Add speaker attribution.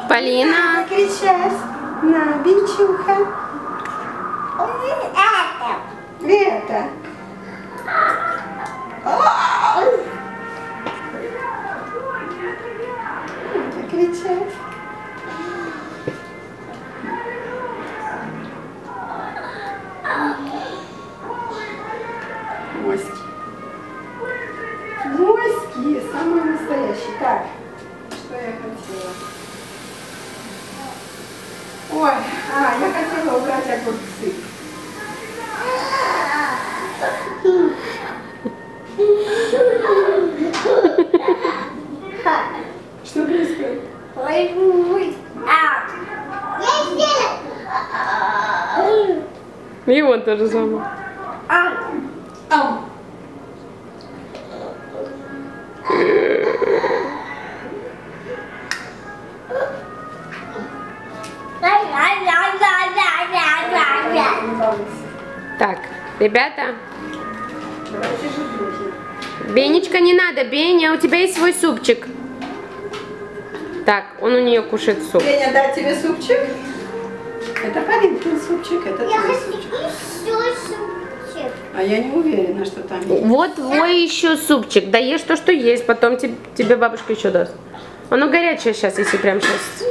Speaker 1: Полина.
Speaker 2: Кричать. На, Бенчуха. Это. Кричать. Моськи. Моськи, самые настоящие. Так, что я хотела? Ой, я хотела убрать огурцы. Что происходит?
Speaker 1: И он тоже сломал. Так, ребята. Бенечка, не надо, Беня, у тебя есть свой супчик. Так, он у нее кушает суп.
Speaker 2: Беня, дать тебе супчик? Это Полинкин супчик, это твой супчик. А я не уверена, что там есть.
Speaker 1: Вот твой еще супчик. Да ешь то, что есть, потом тебе бабушка еще даст. Оно горячее сейчас, если прям сейчас.